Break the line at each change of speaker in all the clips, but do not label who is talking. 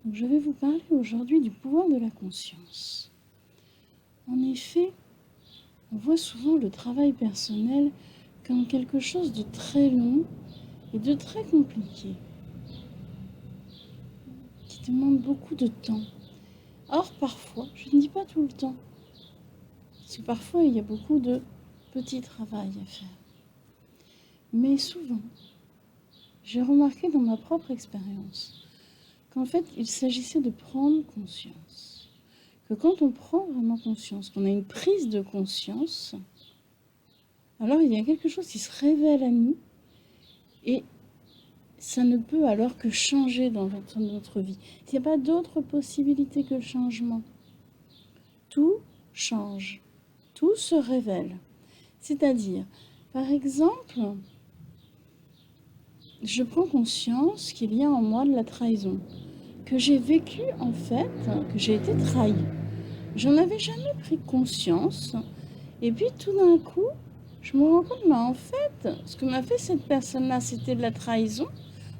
Donc, je vais vous parler aujourd'hui du pouvoir de la conscience. En effet, on voit souvent le travail personnel comme quelque chose de très long et de très compliqué, qui demande beaucoup de temps. Or, parfois, je ne dis pas tout le temps, parce que parfois il y a beaucoup de petit travail à faire. Mais souvent, j'ai remarqué dans ma propre expérience qu'en fait, il s'agissait de prendre conscience. Que quand on prend vraiment conscience, qu'on a une prise de conscience, alors il y a quelque chose qui se révèle à nous et ça ne peut alors que changer dans notre vie. Il n'y a pas d'autre possibilité que le changement. Tout change, tout se révèle. C'est-à-dire, par exemple, je prends conscience qu'il y a en moi de la trahison, que j'ai vécu en fait, que j'ai été trahi. J'en avais jamais pris conscience. Et puis tout d'un coup, je me rends compte, mais en fait, ce que m'a fait cette personne-là, c'était de la trahison.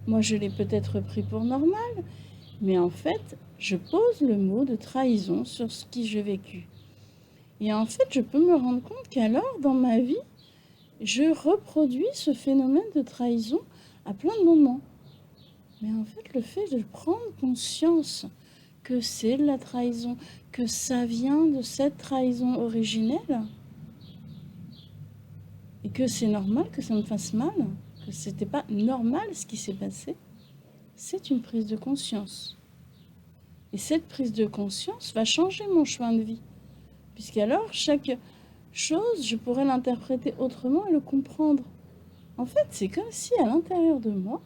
Moi, je l'ai peut-être pris pour normal, mais en fait, je pose le mot de trahison sur ce que j'ai vécu. Et en fait, je peux me rendre compte qu'alors, dans ma vie, je reproduis ce phénomène de trahison à plein de moments. Mais en fait, le fait de prendre conscience que c'est de la trahison, que ça vient de cette trahison originelle, et que c'est normal que ça me fasse mal, que c'était pas normal ce qui s'est passé, c'est une prise de conscience. Et cette prise de conscience va changer mon chemin de vie. Puisqu'alors, chaque chose, je pourrais l'interpréter autrement et le comprendre. En fait, c'est comme si à l'intérieur de moi,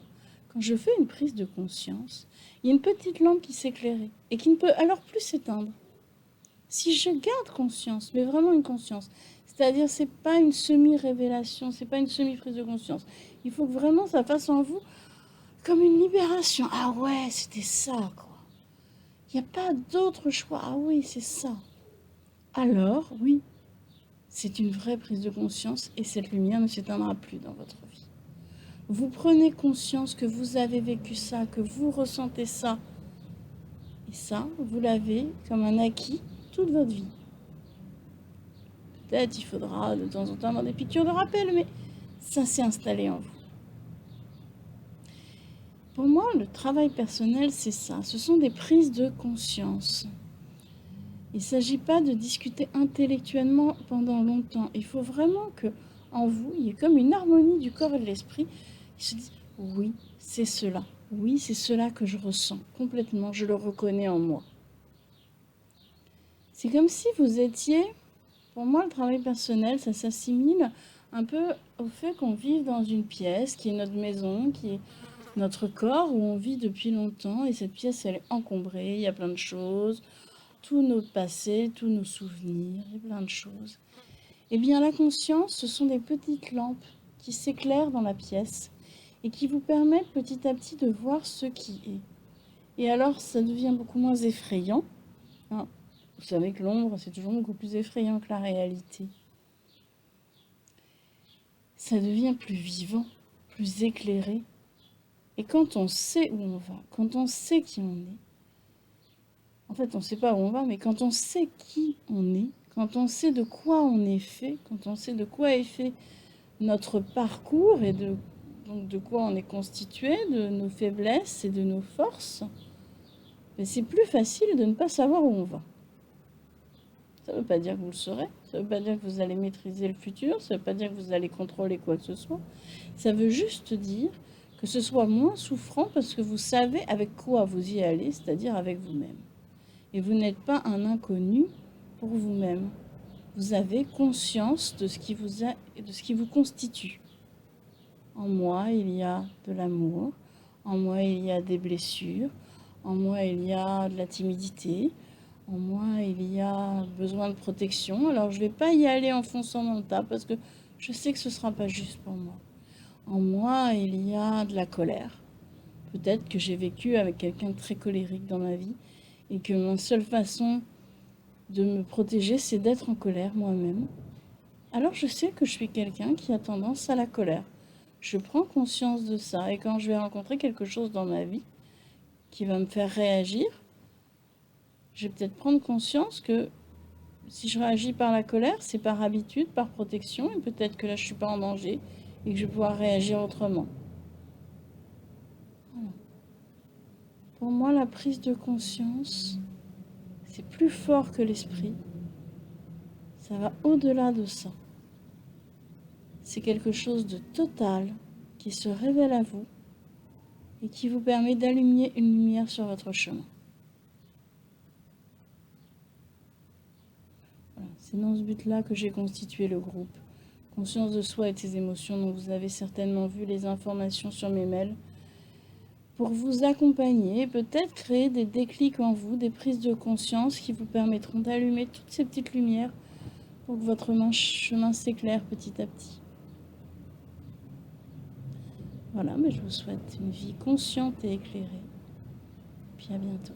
quand je fais une prise de conscience, il y a une petite lampe qui s'éclairait et qui ne peut alors plus s'éteindre. Si je garde conscience, mais vraiment une conscience, c'est-à-dire c'est pas une semi-révélation, c'est pas une semi-prise de conscience. Il faut que vraiment ça fasse en vous comme une libération. Ah ouais, c'était ça, quoi. Il n'y a pas d'autre choix. Ah oui, c'est ça. Alors, oui, c'est une vraie prise de conscience et cette lumière ne s'éteindra plus dans votre vie. Vous prenez conscience que vous avez vécu ça, que vous ressentez ça. Et ça, vous l'avez comme un acquis toute votre vie. Peut-être il faudra de temps en temps avoir des piqûres de rappel, mais ça s'est installé en vous. Pour moi, le travail personnel, c'est ça. Ce sont des prises de conscience. Il ne s'agit pas de discuter intellectuellement pendant longtemps. Il faut vraiment que, en vous, il y ait comme une harmonie du corps et de l'esprit. Ils se disent, oui, c'est cela. Oui, c'est cela que je ressens complètement. Je le reconnais en moi. C'est comme si vous étiez... Pour moi, le travail personnel, ça s'assimile un peu au fait qu'on vive dans une pièce qui est notre maison, qui est notre corps où on vit depuis longtemps. Et cette pièce, elle est encombrée, il y a plein de choses, tout notre passé, tous nos souvenirs, il y a plein de choses. Eh bien, la conscience, ce sont des petites lampes qui s'éclairent dans la pièce et qui vous permettent petit à petit de voir ce qui est. Et alors, ça devient beaucoup moins effrayant. Hein. Vous savez que l'ombre, c'est toujours beaucoup plus effrayant que la réalité. Ça devient plus vivant, plus éclairé. Et quand on sait où on va, quand on sait qui on est, en fait, on ne sait pas où on va, mais quand on sait qui on est, quand on sait de quoi on est fait, quand on sait de quoi est fait notre parcours et donc de quoi on est constitué, de nos faiblesses et de nos forces, c'est plus facile de ne pas savoir où on va. Ça ne veut pas dire que vous le saurez, ça ne veut pas dire que vous allez maîtriser le futur, ça ne veut pas dire que vous allez contrôler quoi que ce soit. Ça veut juste dire que ce soit moins souffrant parce que vous savez avec quoi vous y allez, c'est-à-dire avec vous-même. Et vous n'êtes pas un inconnu pour vous-même. Vous avez conscience de ce qui vous constitue. En moi, il y a de l'amour. En moi, il y a des blessures. En moi, il y a de la timidité. En moi, il y a besoin de protection. Alors, je ne vais pas y aller en fonçant dans le tas parce que je sais que ce ne sera pas juste pour moi. En moi, il y a de la colère. Peut-être que j'ai vécu avec quelqu'un de très colérique dans ma vie et que ma seule façon de me protéger, c'est d'être en colère moi-même. Alors, je sais que je suis quelqu'un qui a tendance à la colère. Je prends conscience de ça et quand je vais rencontrer quelque chose dans ma vie qui va me faire réagir, je vais peut-être prendre conscience que si je réagis par la colère, c'est par habitude, par protection, et peut-être que là je ne suis pas en danger et que je vais pouvoir réagir autrement. Voilà. Pour moi, la prise de conscience, c'est plus fort que l'esprit. Ça va au-delà de ça. C'est quelque chose de total qui se révèle à vous et qui vous permet d'allumer une lumière sur votre chemin. Voilà. C'est dans ce but-là que j'ai constitué le groupe. Conscience de soi et de ses émotions, dont vous avez certainement vu les informations sur mes mails, pour vous accompagner et peut-être créer des déclics en vous, des prises de conscience qui vous permettront d'allumer toutes ces petites lumières pour que votre chemin s'éclaire petit à petit. Voilà, mais je vous souhaite une vie consciente et éclairée. Puis à bientôt.